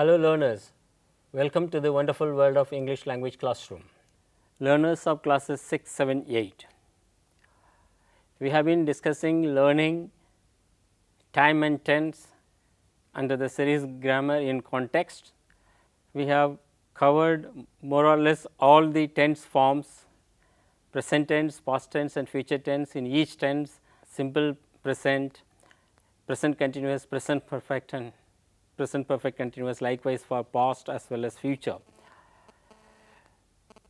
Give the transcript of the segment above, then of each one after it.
Hello learners, welcome to the wonderful world of English language classroom. Learners of classes 6, 7, 8. We have been discussing learning time and tense under the series grammar in context. We have covered more or less all the tense forms, present tense, past tense and future tense. In each tense, simple present, present continuous, present perfect and present perfect continuous, likewise for past as well as future.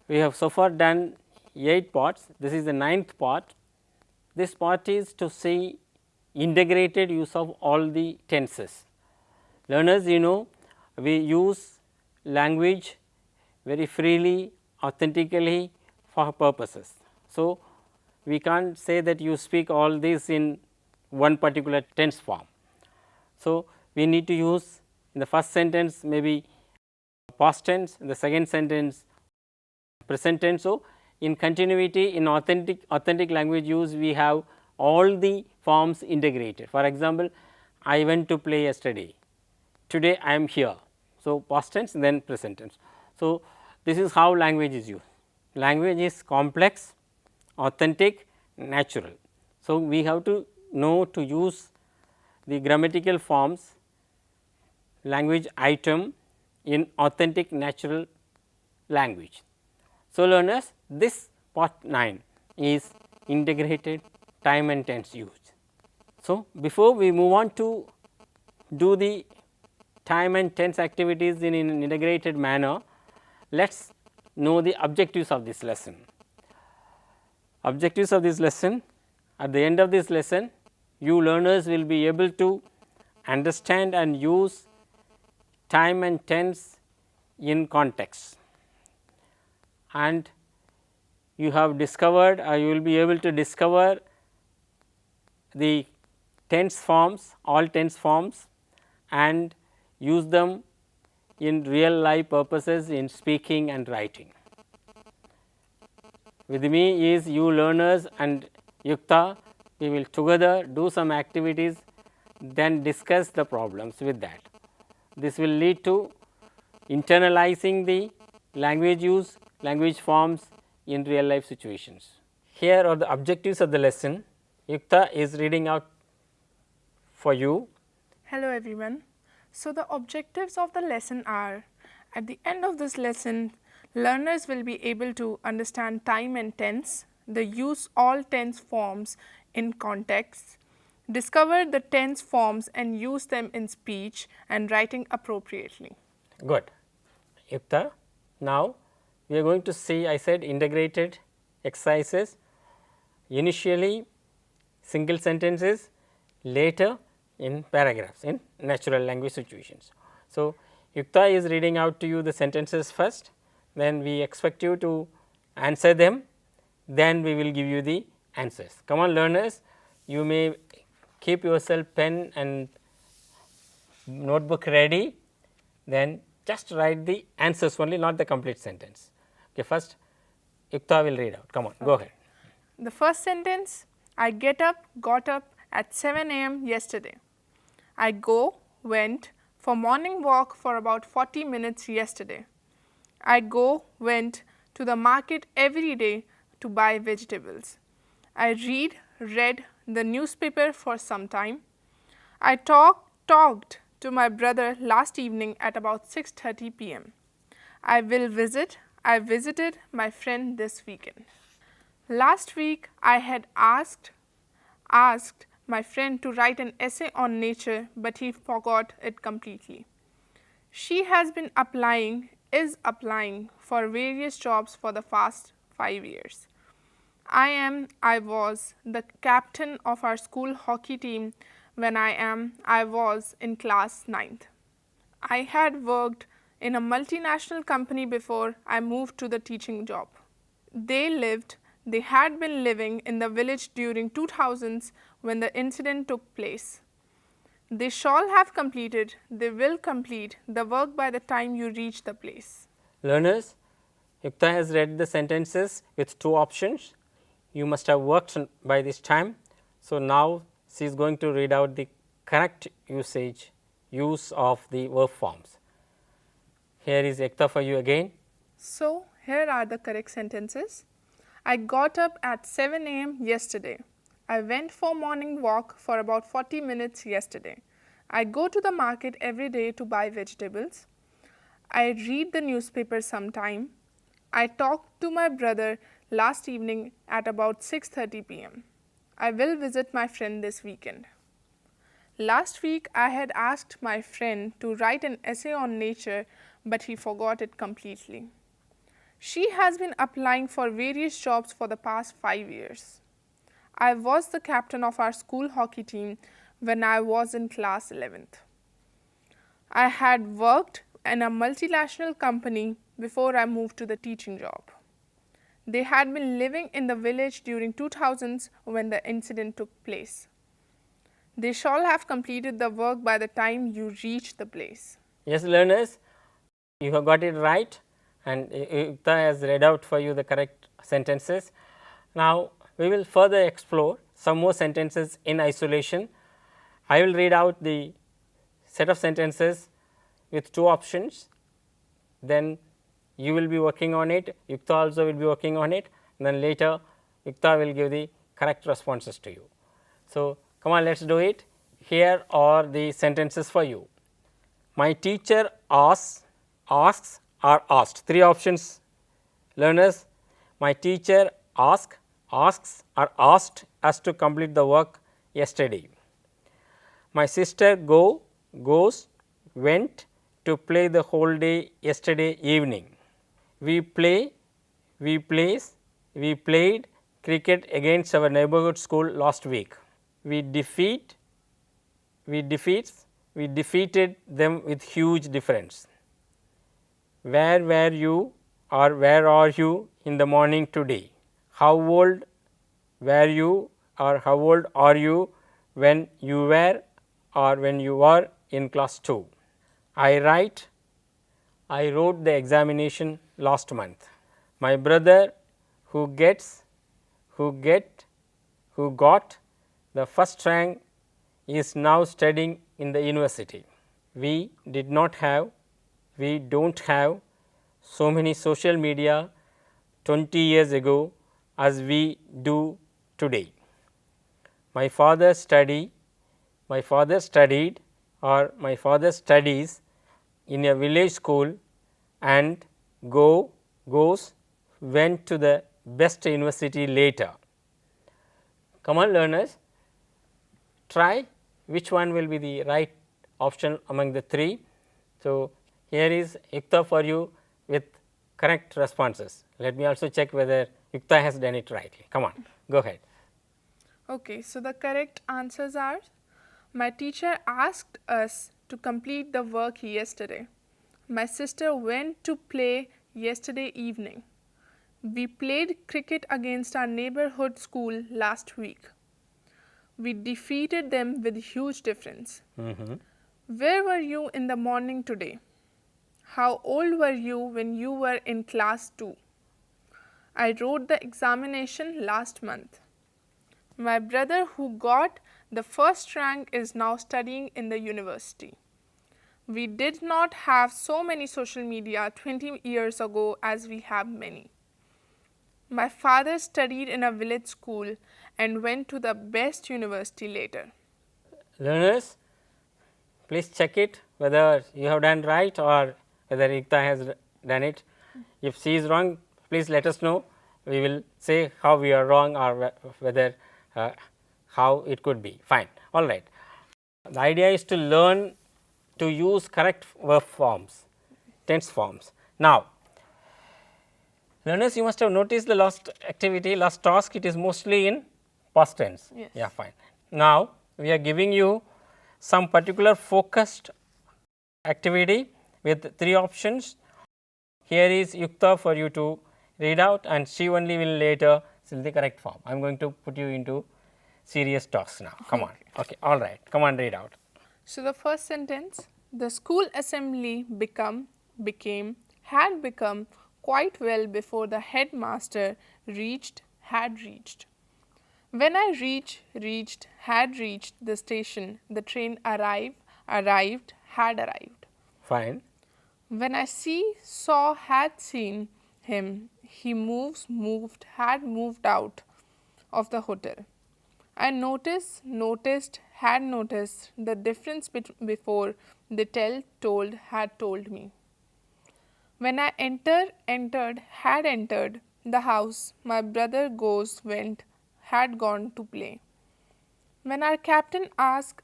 We have so far done 8 parts, this is the 9th part. This part is to see integrated use of all the tenses. Learners, you know, we use language very freely, authentically for purposes. So, we can't say that you speak all this in one particular tense form. So, we need to use in the first sentence maybe past tense, in the second sentence present tense. So, in continuity in authentic language use we have all the forms integrated. For example, I went to play yesterday, today I am here. So, past tense then present tense. So, this is how language is used. Language is complex, authentic, natural. So, we have to know to use the grammatical forms language item in authentic natural language. So, learners, this part 9 is integrated time and tense use. So, before we move on to do the time and tense activities in an integrated manner, let us know the objectives of this lesson. Objectives of this lesson: at the end of this lesson, you learners will be able to understand and use time and tense in context, and you have discovered or you will be able to discover the tense forms, all tense forms, and use them in real life purposes in speaking and writing. With me is you learners and Yukta. We will together do some activities, then discuss the problems with that. This will lead to internalizing the language use, language forms in real life situations. Here are the objectives of the lesson. Yukta is reading out for you. Hello everyone. So, the objectives of the lesson are: at the end of this lesson, learners will be able to understand time and tense, the use all tense forms in context, discover the tense forms and use them in speech and writing appropriately. Good. Yukta, now we are going to see, I said, integrated exercises, initially single sentences, later in paragraphs in natural language situations. So, Yukta is reading out to you the sentences first, then we expect you to answer them, then we will give you the answers. Come on learners, you may keep yourself pen and notebook ready, then just write the answers only, not the complete sentence. Okay, first Yukta will read out. Come on, go ahead. The first sentence: I got up at 7 a.m. yesterday. I went for morning walk for about 40 minutes yesterday. I went to the market every day to buy vegetables. I read the newspaper for some time. I talked to my brother last evening at about 6:30 p.m. I visited my friend this weekend. Last week I had asked my friend to write an essay on nature, but he forgot it completely. She is applying for various jobs for the past 5 years. I was the captain of our school hockey team when I was in class 9th. I had worked in a multinational company before I moved to the teaching job. They had been living in the village during 2000s when the incident took place. They will complete the work by the time you reach the place. Learners, Yukta has read the sentences with 2 options. You must have worked by this time. So, now she is going to read out the correct use of the verb forms. Here is Ekta for you again. So, here are the correct sentences. I got up at 7 a.m. yesterday. I went for morning walk for about 40 minutes yesterday. I go to the market every day to buy vegetables. I read the newspaper sometime. I talked to my brother last evening at about 6:30 p.m. I will visit my friend this weekend. Last week, I had asked my friend to write an essay on nature, but he forgot it completely. She has been applying for various jobs for the past 5 years. I was the captain of our school hockey team when I was in class 11th. I had worked in a multinational company before I moved to the teaching job. They had been living in the village during 2000s when the incident took place. They shall have completed the work by the time you reach the place. Yes, learners, you have got it right, and Yukta has read out for you the correct sentences. Now, we will further explore some more sentences in isolation. I will read out the set of sentences with two options, then you will be working on it, Yukta also will be working on it, and then later Yukta will give the correct responses to you. So, come on, let us do it. Here are the sentences for you. My teacher asks, or asked. Three options, learners. My teacher asks, or asked us to complete the work yesterday. My sister goes, went to play the whole day yesterday evening. We played cricket against our neighborhood school last week. We defeated them with huge difference. Where were you, or where are you in the morning today? How old were you, or how old are you when you were, or when you were in class 2? I wrote the examination last month. My brother who got the first rank is now studying in the university. We don't have so many social media 20 years ago as we do today. My father studied, or my father studies in a village school and went to the best university later. Come on, learners, try which one will be the right option among the three. So, here is Yukta for you with correct responses. Let me also check whether Yukta has done it rightly. Come on, go ahead. Okay, so the correct answers are: my teacher asked us to complete the work yesterday. My sister went to play yesterday evening. We played cricket against our neighborhood school last week. We defeated them with huge difference. Where were you in the morning today? How old were you when you were in class 2? I wrote the examination last month. My brother who got the first rank is now studying in the university. We did not have so many social media 20 years ago as we have many. My father studied in a village school and went to the best university later. Learners, please check it whether you have done right or whether Yukta has done it. If she is wrong, please let us know. We will say how we are wrong, or whether how it could be. Fine, all right. The idea is to learn to use correct verb forms, tense forms. Now, learners, you must have noticed the last activity, last task, it is mostly in past tense. Yes. Yeah, fine. Now, we are giving you some particular focused activity with three options. Here is Yukta for you to read out, and she only will later fill the correct form. I am going to put you into serious talks now. Come on. Okay, all right. Come on, read out. So the first sentence: the school assembly had become quite well before the headmaster had reached. When I had reached the station, the train had arrived. Fine. When I see, saw, had seen him, he moves, moved, had moved out of the hotel. I noticed, noticed, had noticed the difference before the tell, told, had told me. When I enter, entered, had entered the house, my brother goes, went, had gone to play. When our captain asked,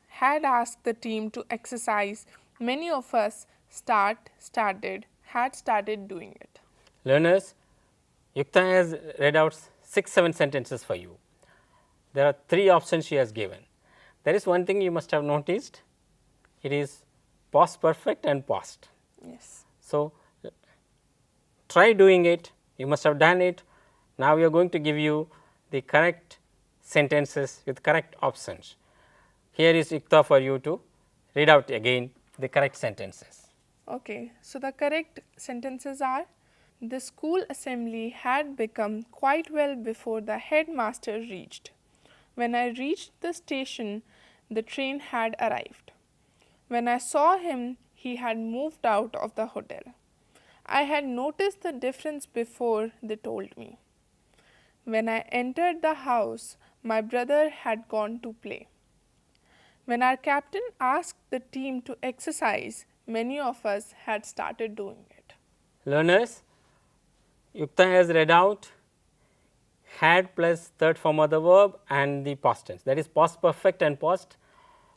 had asked the team to exercise, many of us had started doing it. Learners, Yukta has read out 6-7 sentences for you. There are 3 options she has given. There is one thing you must have noticed, it is past perfect and past. Yes. So, try doing it, you must have done it. Now, we are going to give you the correct sentences with correct options. Here is Yukta for you to read out again the correct sentences. Okay, so the correct sentences are: the school assembly had become quite well before the headmaster reached. When I reached the station, the train had arrived. When I saw him, he had moved out of the hotel. I had noticed the difference before they told me. When I entered the house, my brother had gone to play. When our captain asked the team to exercise, many of us had started doing it. Learners, Yukta has read out had plus third form of the verb and the past tense, that is past perfect and past.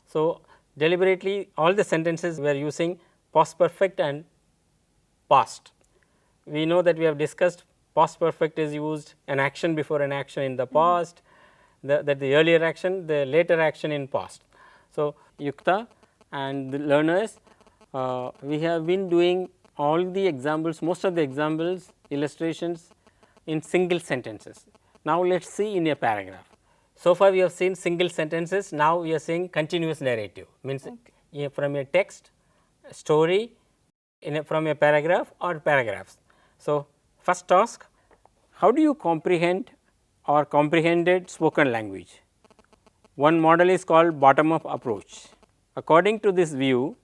So, deliberately all the sentences we are using past perfect and past. We know that we have discussed past perfect is used an action before an action in the past, that the earlier action, the later action in past. So, Yukta and the learners, we have been doing all the examples, most of the examples, illustrations in single sentences. Now, let us see in a paragraph. So far we have seen single sentences, now we are seeing continuous narrative, means from a text, story, from a paragraph or paragraphs. So, first task, how do you comprehend or comprehended spoken language? One model is called bottom up approach. According to this view,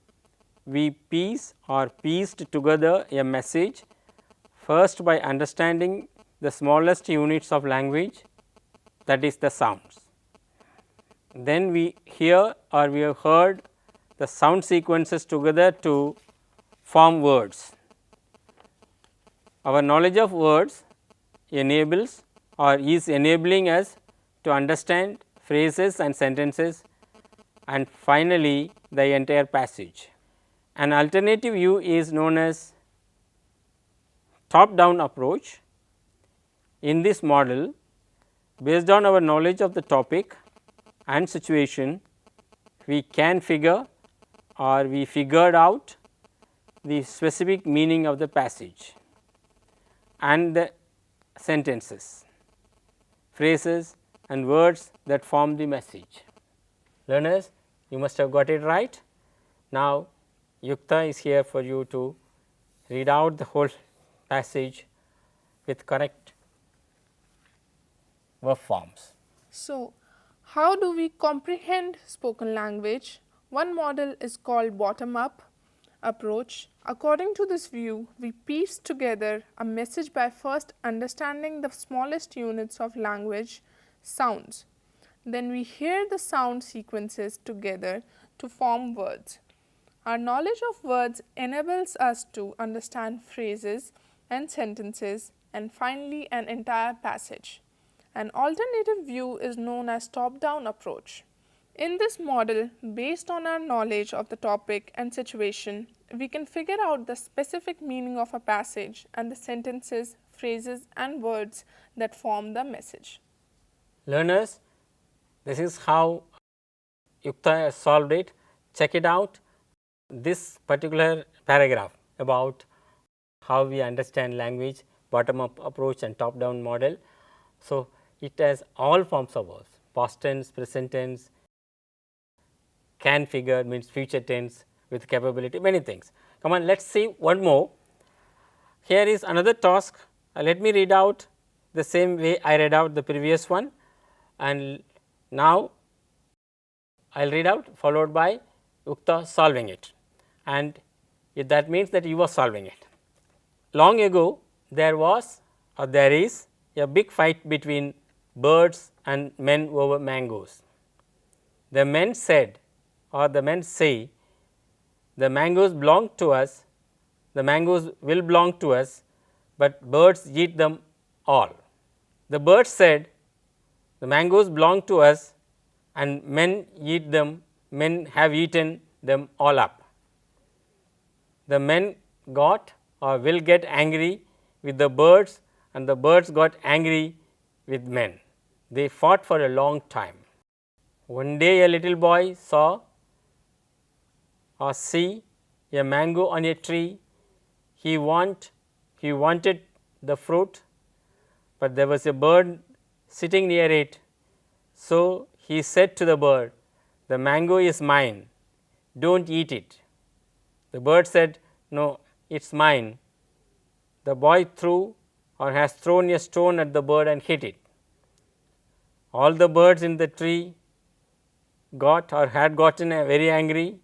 we piece or pieced together a message first by understanding the smallest units of language, that is the sounds. Then we hear or we have heard the sound sequences together to form words. Our knowledge of words enables or is enabling us to understand phrases and sentences, and finally, the entire passage. An alternative view is known as top down approach. In this model, based on our knowledge of the topic and situation, we can figure or we figured out the specific meaning of the passage and the sentences, phrases and words that form the message. Learners, you must have got it right. Now, Yukta is here for you to read out the whole passage with correct verb forms. So, how do we comprehend spoken language? One model is called bottom up approach. According to this view, we piece together a message by first understanding the smallest units of language, sounds. Then we hear the sound sequences together to form words. Our knowledge of words enables us to understand phrases and sentences, and finally an entire passage. An alternative view is known as top-down approach. In this model, based on our knowledge of the topic and situation, we can figure out the specific meaning of a passage and the sentences, phrases and words that form the message. Learners, this is how Yukta has solved it. Check it out. This particular paragraph about how we understand language, bottom up approach and top down model. So, it has all forms of verbs, past tense, present tense, can figure means future tense with capability, many things. Come on, let us see one more. Here is another task. Let me read out the same way I read out the previous one, and now I will read out followed by Yukta solving it. And that means that you are solving it. Long ago there was or there is a big fight between birds and men over mangoes. The men said or the men say, the mangoes belong to us, the mangoes will belong to us, but birds eat them all. The birds said, the mangoes belong to us and men eat them, men have eaten them all up. The men got or will get angry with the birds and the birds got angry with men. They fought for a long time. One day a little boy saw or see a mango on a tree. He wanted the fruit, but there was a bird sitting near it. So he said to the bird, the mango is mine, don't eat it. The bird said, no, it is mine. The boy threw or has thrown a stone at the bird and hit it. All the birds in the tree got or had gotten very angry.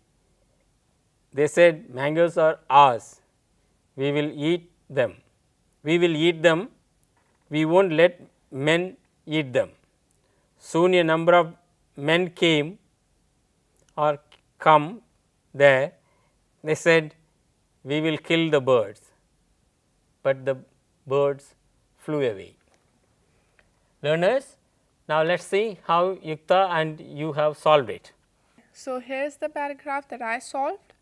They said, mangoes are ours, we will eat them. We will eat them, we won't let men eat them. Soon a number of men came or come there. They said, we will kill the birds, but the birds flew away. Learners, now let us see how Yukta and you have solved it. So here's the paragraph that I solved.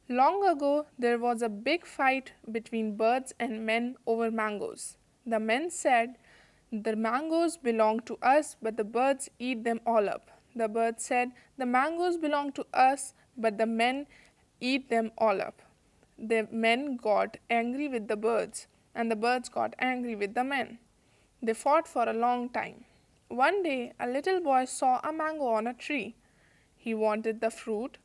Long ago, there was a big fight between birds and men over mangoes. The men said, the mangoes belong to us, but the birds eat them all up. The birds said, the mangoes belong to us, but the men eat them all up. The men got angry with the birds, and the birds got angry with the men. They fought for a long time. One day, a little boy saw a mango on a tree. He wanted the fruit,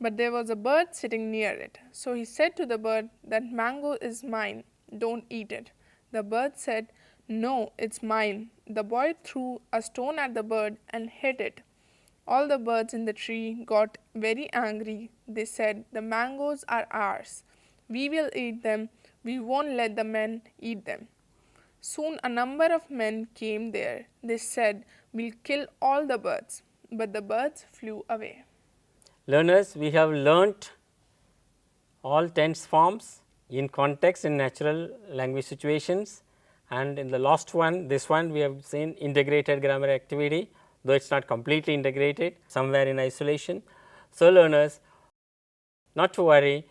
but there was a bird sitting near it. So he said to the bird, that mango is mine, don't eat it. The bird said, no, it's mine. The boy threw a stone at the bird and hit it. All the birds in the tree got very angry. They said, the mangoes are ours. We will eat them. We won't let the men eat them. Soon a number of men came there. They said, we'll kill all the birds. But the birds flew away. Learners, we have learnt all tense forms in context in natural language situations, and in the last one, this one we have seen integrated grammar activity, though it is not completely integrated, somewhere in isolation. So, learners, not to worry,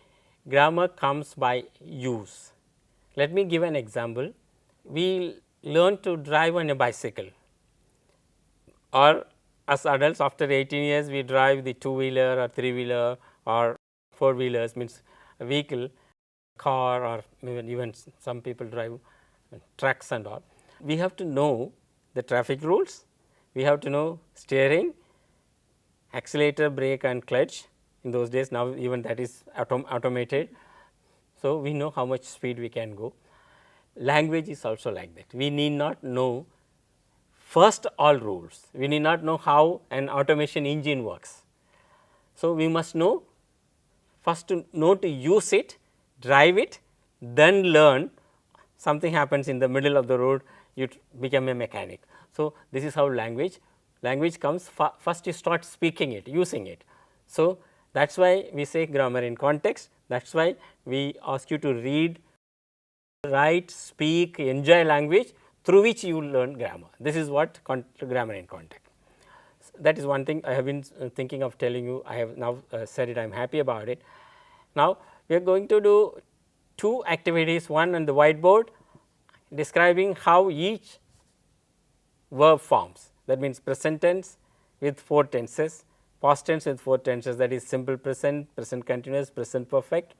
grammar comes by use. Let me give an example. We learn to drive on a bicycle, or as adults after 18 years we drive the 2-wheeler or 3-wheeler or 4-wheelers, means a vehicle, car, or even some people drive trucks and all. We have to know the traffic rules, we have to know steering, accelerator, brake and clutch. In those days, now even that is automated. So, we know how much speed we can go. Language is also like that. We need not know first all rules, we need not know how an automation engine works. So, we must know first to know to use it, drive it, then learn. Something happens in the middle of the road, you become a mechanic. So, this is how language comes first you start speaking it, using it. So, that is why we say grammar in context, that is why we ask you to read, write, speak, enjoy language through which you learn grammar. This is what grammar in context. That is one thing I have been thinking of telling you. I have now said it, I am happy about it. Now, we are going to do 2 activities, one on the whiteboard describing how each verb forms. That means present tense with 4 tenses, past tense with 4 tenses, that is simple present, present continuous, present perfect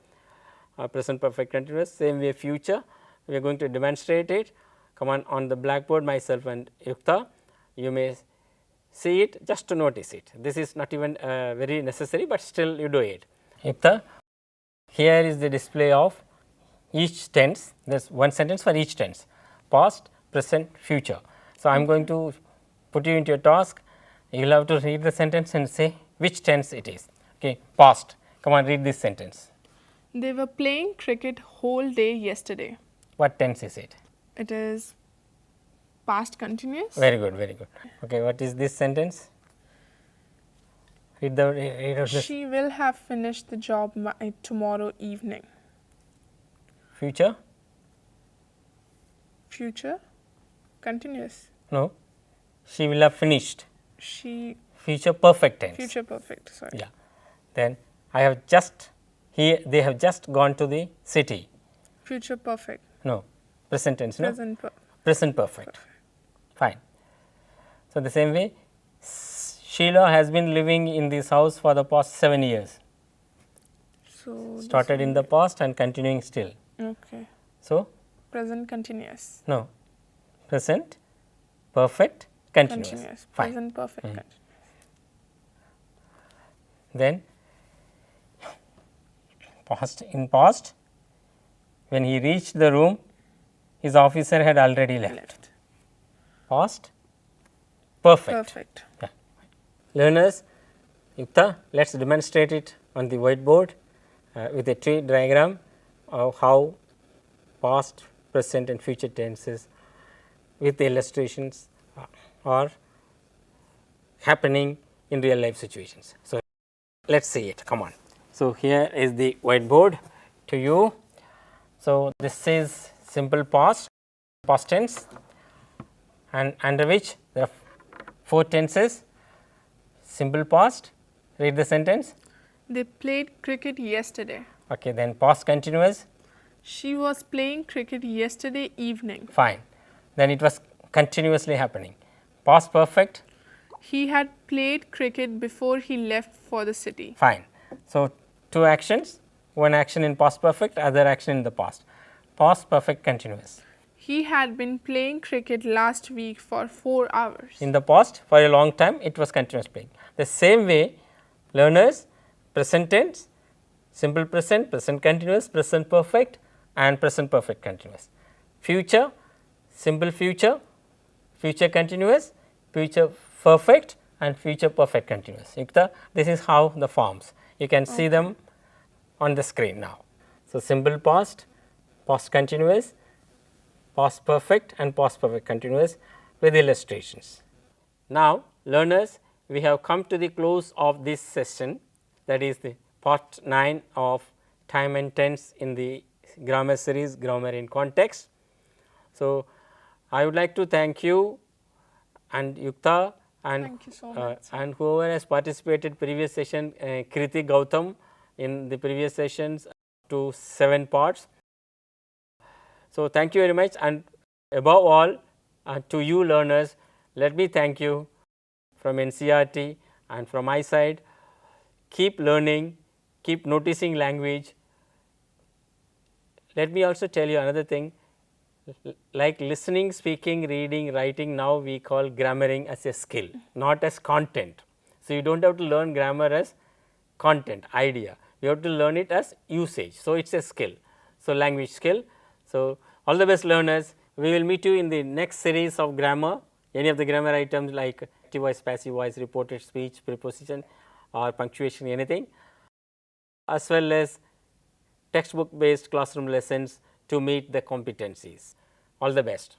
continuous, same way future. We are going to demonstrate it. Come on the blackboard, myself and Yukta, you may see it just to notice it. This is not even very necessary, but still you do it. Yukta, here is the display of each tense, there is one sentence for each tense, past, present, future. So, I am going to put you into a task, you will have to read the sentence and say which tense it is. Okay, past, come on, read this sentence. They were playing cricket whole day yesterday. What tense is it? It is past continuous. Very good, very good. Okay, what is this sentence? Read out this. She will have finished the job tomorrow evening. Future? Future continuous. No. She will have finished. She Future perfect tense. future perfect. Sorry. Yeah. Then I have just they have just gone to the city. Future perfect. No. Present tense. No. Present Present perfect. Fine. So the same way, Sheila has been living in this house for the past 7 years. So Started in the past and continuing still. okay. So Present continuous. no. Present perfect continuous. Continuous. Fine. Present perfect continuous. Then past when he reached the room, his officer had already left. Past perfect. Perfect. Yeah. Learners, Yukta, let us demonstrate it on the whiteboard with a tree diagram of how past, present and future tenses with the illustrations are happening in real life situations. So, let us see it, come on. So, here is the whiteboard to you. So, this is simple past tense, and under which there are 4 tenses. Simple past, read the sentence. They played cricket yesterday. Okay, then past continuous. She was playing cricket yesterday evening. Fine. Then it was continuously happening. Past perfect. He had played cricket before he left for the city. Fine. So, 2 actions, one action in past perfect, other action in the past. Past perfect continuous. He had been playing cricket last week for 4 hours. In the past, for a long time, it was continuous playing. The same way, learners, present tense, simple present, present continuous, present perfect and present perfect continuous. Future, simple future, future continuous, future perfect and future perfect continuous. Yukta, this is how the forms. You can see them on the screen now. So, simple past, past continuous, past perfect and past perfect continuous with illustrations. Now, learners, we have come to the close of this session, that is the part 9 of time and tense in the grammar series Grammar in Context. So, I would like to thank you and Yukta and Thank you so much. and whoever has participated previous session, Kriti Gautam in the previous sessions to 7 parts. So, thank you very much, and above all to you learners, let me thank you from NCERT and from my side. Keep learning, keep noticing language. Let me also tell you another thing, like listening, speaking, reading, writing, now we call grammaring as a skill, not as content. So, you do not have to learn grammar as content, idea, you have to learn it as usage. So, it is a skill. So, language skill. So, all the best learners, we will meet you in the next series of grammar, any of the grammar items like active voice, passive voice, reported speech, preposition or punctuation, anything, as well as textbook based classroom lessons to meet the competencies. All the best.